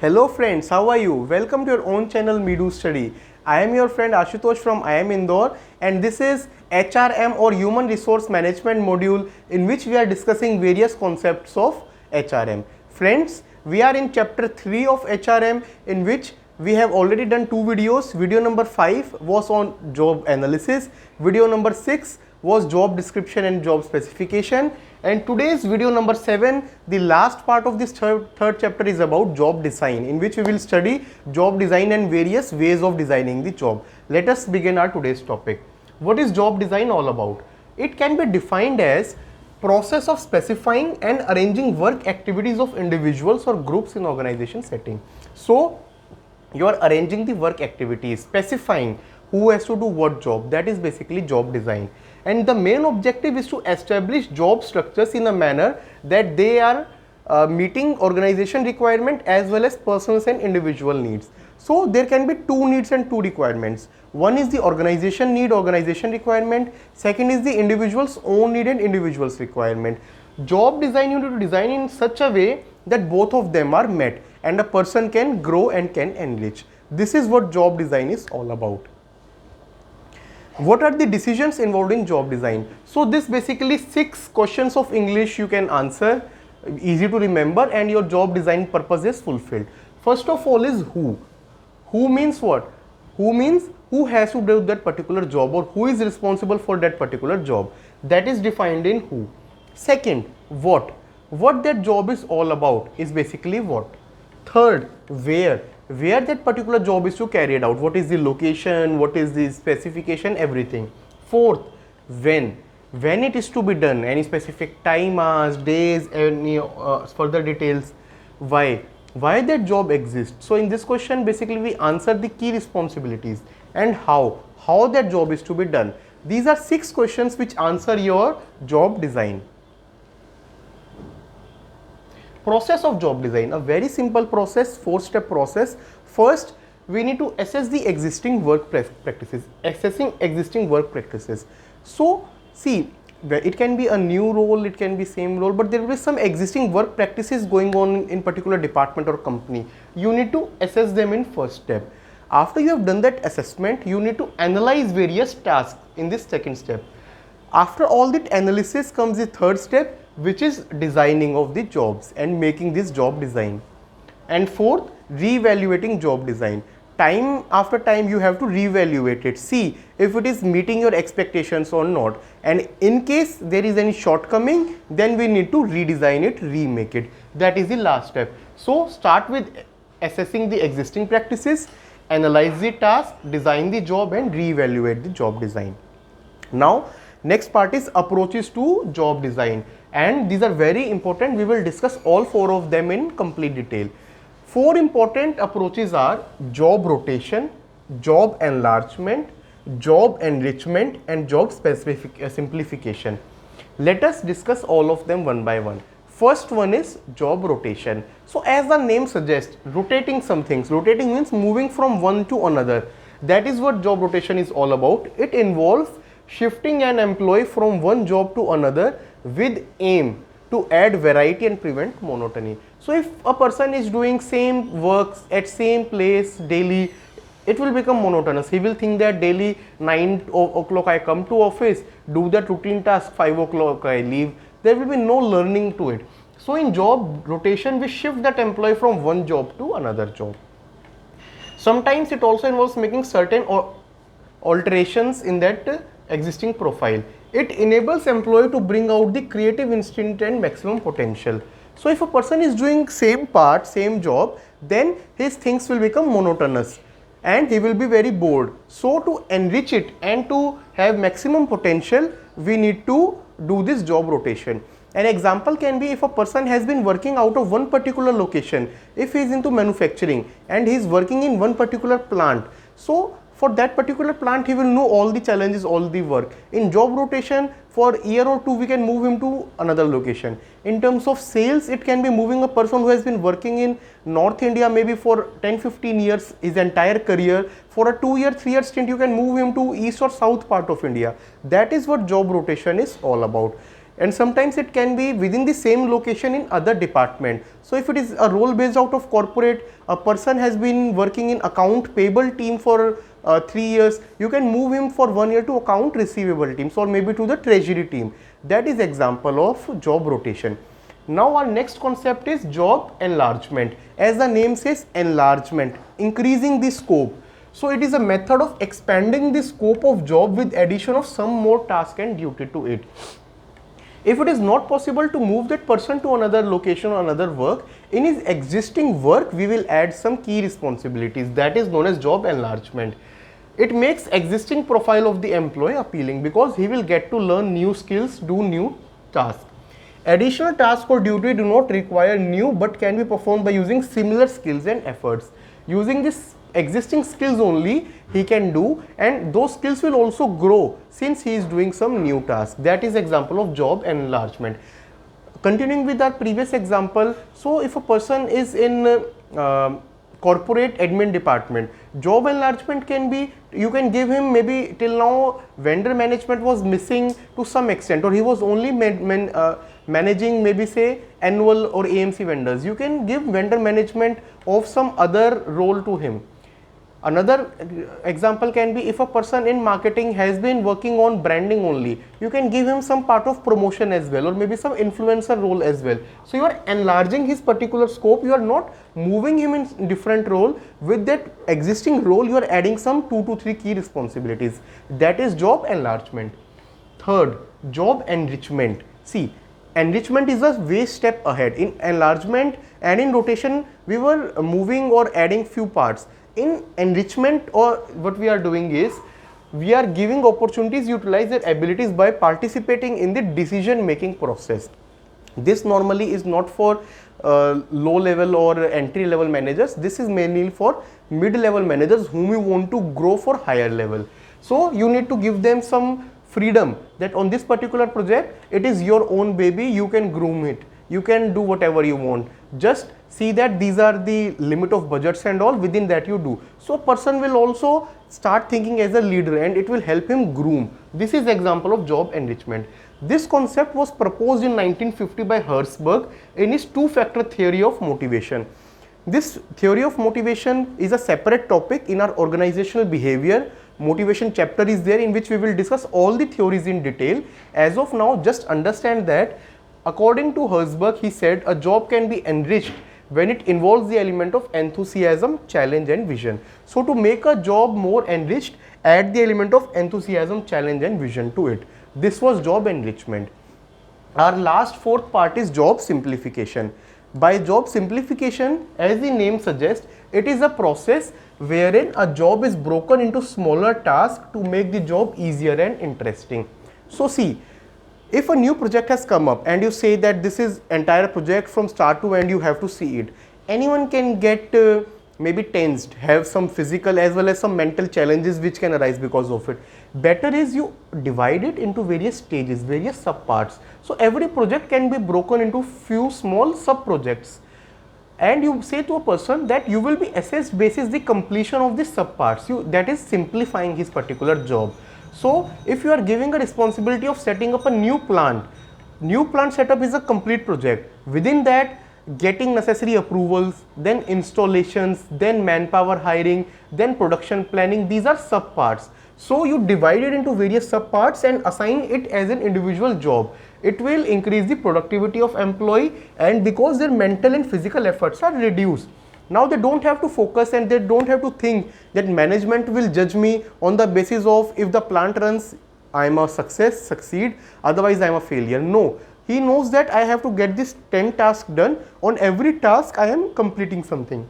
Hello friends, how are you? Welcome to your own channel Medu Study. I am your friend Ashutosh from IIM Indore and this is HRM or Human Resource Management module in which we are discussing various concepts of HRM. Friends, we are in chapter 3 of HRM in which we have already done 2 videos. Video number 5 was on job analysis. Video number 6 was job description and job specification, and today's video number 7, the last part of this third chapter, is about job design, in which we will study job design and various ways of designing the job. Let us begin our today's topic. What is job design all about? It can be defined as process of specifying and arranging work activities of individuals or groups in organization setting. So you are arranging the work activities, specifying who has to do what job. That is basically job design. And the main objective is to establish job structures in a manner that they are meeting organization requirement as well as persons and individual needs. So there can be two needs and two requirements. One is the organization need, organization requirement. Second is the individual's own need and individual's requirement. Job design, you need to design in such a way that both of them are met and a person can grow and can enrich. This is what job design is all about. What are the decisions involved in job design? So this basically 6 questions of English you can answer, easy to remember, and your job design purpose is fulfilled. First of all is who. Who means what? Who means who has to do that particular job or who is responsible for that particular job. That is defined in who. Second, what. What that job is all about is basically what. Third, where that particular job is to carry it out, what is the location, what is the specification, everything. Fourth, when it is to be done, any specific time, hours, days, any further details. Why that job exists. So in this question basically we answer the key responsibilities and how that job is to be done. These are 6 questions which answer your job design. Process of job design, a very simple process, 4-step process. First, we need to assess the existing work practices, assessing existing work practices. So, see, it can be a new role, it can be same role, but there will be some existing work practices going on in particular department or company. You need to assess them in first step. After you have done that assessment, you need to analyze various tasks in this second step. After all that analysis comes the third step, which is designing of the jobs and making this job design. And fourth, re-evaluating job design. Time after time you have to re-evaluate it, see if it is meeting your expectations or not, and in case there is any shortcoming, then we need to redesign it, remake it. That is the last step. So start with assessing the existing practices, analyze the task, design the job and re-evaluate the job design. Now next part is approaches to job design, and these are very important. We will discuss all 4 of them in complete detail. 4 important approaches are job rotation, job enlargement, job enrichment and job simplification. Let us discuss all of them one by one. First one is job rotation. So as the name suggests, rotating some things. Rotating means moving from one to another. That is what job rotation is all about. It involves shifting an employee from one job to another with aim to add variety and prevent monotony. So if a person is doing same works at same place daily, it will become monotonous. He will think that daily 9 o'clock I come to office, do that routine task, 5 o'clock I leave. There will be no learning to it. So in job rotation, we shift that employee from one job to another job. Sometimes it also involves making certain alterations in that existing profile. It enables employee to bring out the creative instinct and maximum potential. So if a person is doing same part, same job, then his things will become monotonous and he will be very bored. So to enrich it and to have maximum potential, we need to do this job rotation. An example can be if a person has been working out of one particular location, if he is into manufacturing and he is working in one particular plant. So for that particular plant, he will know all the challenges, all the work. In job rotation, for a year or 2, we can move him to another location. In terms of sales, it can be moving a person who has been working in North India maybe for 10-15 years, his entire career. For a 2-year, 3-year stint, you can move him to east or south part of India. That is what job rotation is all about. and sometimes it can be within the same location in other department. So if it is a role based out of corporate, a person has been working in account payable team for 3 years, you can move him for 1 year to account receivable teams or maybe to the treasury team. That is example of job rotation. Now our next concept is job enlargement. As the name says, enlargement, increasing the scope. So it is a method of expanding the scope of job with addition of some more task and duty to it. If it is not possible to move that person to another location or another work, in his existing work we will add some key responsibilities. That is known as job enlargement. It makes existing profile of the employee appealing because he will get to learn new skills, do new tasks. Additional tasks or duty do not require new but can be performed by using similar skills and efforts. Using this existing skills only he can do, and those skills will also grow since he is doing some new task. That is example of job enlargement. Continuing with our previous example, so if a person is in corporate admin department, job enlargement can be, you can give him maybe till now vendor management was missing to some extent, or he was only managing maybe say annual or AMC vendors. You can give vendor management of some other role to him. Another example can be if a person in marketing has been working on branding only, you can give him some part of promotion as well, or maybe some influencer role as well. So you are enlarging his particular scope, you are not moving him in different role. With that existing role you are adding some 2 to 3 key responsibilities. That is job enlargement. Third, job enrichment. See, enrichment is a way step ahead. In enlargement and in rotation we were moving or adding few parts. In enrichment, or what we are doing is we are giving opportunities utilize their abilities by participating in the decision making process. This normally is not for low level or entry level managers. This is mainly for mid level managers whom you want to grow for higher level. So you need to give them some freedom that on this particular project it is your own baby, you can groom it, you can do whatever you want. Just see that these are the limit of budgets and all, within that you do. So person will also start thinking as a leader and it will help him groom. This is example of job enrichment. This concept was proposed in 1950 by Herzberg in his two-factor theory of motivation. This theory of motivation is a separate topic in our organizational behavior. Motivation chapter is there in which we will discuss all the theories in detail. As of now, just understand that according to Herzberg, he said a job can be enriched when it involves the element of enthusiasm, challenge and vision. So to make a job more enriched, add the element of enthusiasm, challenge and vision to it. This was job enrichment. Our last fourth part is job simplification. By job simplification, as the name suggests, it is a process wherein a job is broken into smaller tasks to make the job easier and interesting. So see, if a new project has come up and you say that this is entire project from start to end, you have to see it, anyone can get maybe tensed, have some physical as well as some mental challenges which can arise because of it. Better is you divide it into various stages, various sub parts. So every project can be broken into few small sub projects, and you say to a person that you will be assessed basis the completion of the sub parts. That is simplifying his particular job. So if you are giving a responsibility of setting up a new plant setup is a complete project. Within that, getting necessary approvals, then installations, then manpower hiring, then production planning, these are sub parts. So you divide it into various sub parts and assign it as an individual job. It will increase the productivity of employee, and because their mental and physical efforts are reduced, now they don't have to focus and they don't have to think that management will judge me on the basis of if the plant runs, I am a succeed, otherwise I am a failure. No, he knows that I have to get this 10 tasks done. On every task I am completing something.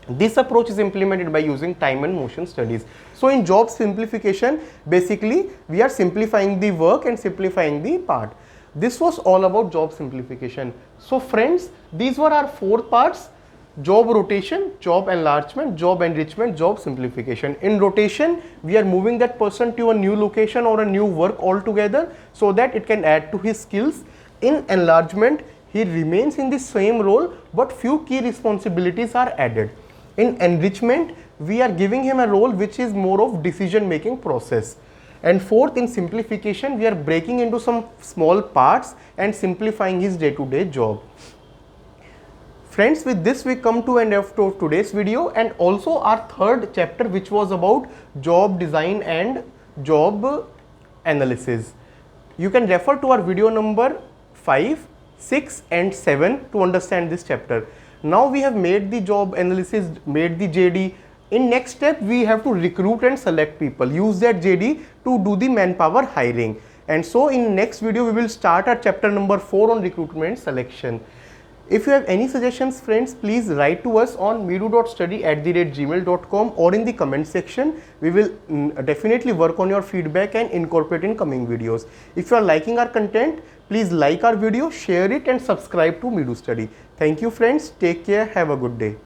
This approach is implemented by using time and motion studies. So in job simplification, basically we are simplifying the work and simplifying the part. This was all about job simplification. So friends, these were our 4 parts: job rotation, job enlargement, job enrichment, job simplification. In rotation, we are moving that person to a new location or a new work altogether so that it can add to his skills. In enlargement, he remains in the same role but few key responsibilities are added. In enrichment, we are giving him a role which is more of decision making process. And fourth, in simplification, we are breaking into some small parts and simplifying his day-to-day job. Friends, with this we come to end of today's video, and also our third chapter, which was about job design and job analysis. You can refer to our video number 5, 6 and 7 to understand this chapter. Now we have made the job analysis, made the JD. In next step, we have to recruit and select people, use that JD to do the manpower hiring. And so in next video, we will start our chapter number 4 on recruitment selection. If you have any suggestions, friends, please write to us on meedu.study@gmail.com or in the comment section. We will definitely work on your feedback and incorporate in coming videos. If you are liking our content, please like our video, share it and subscribe to Meedu Study. Thank you, friends. Take care. Have a good day.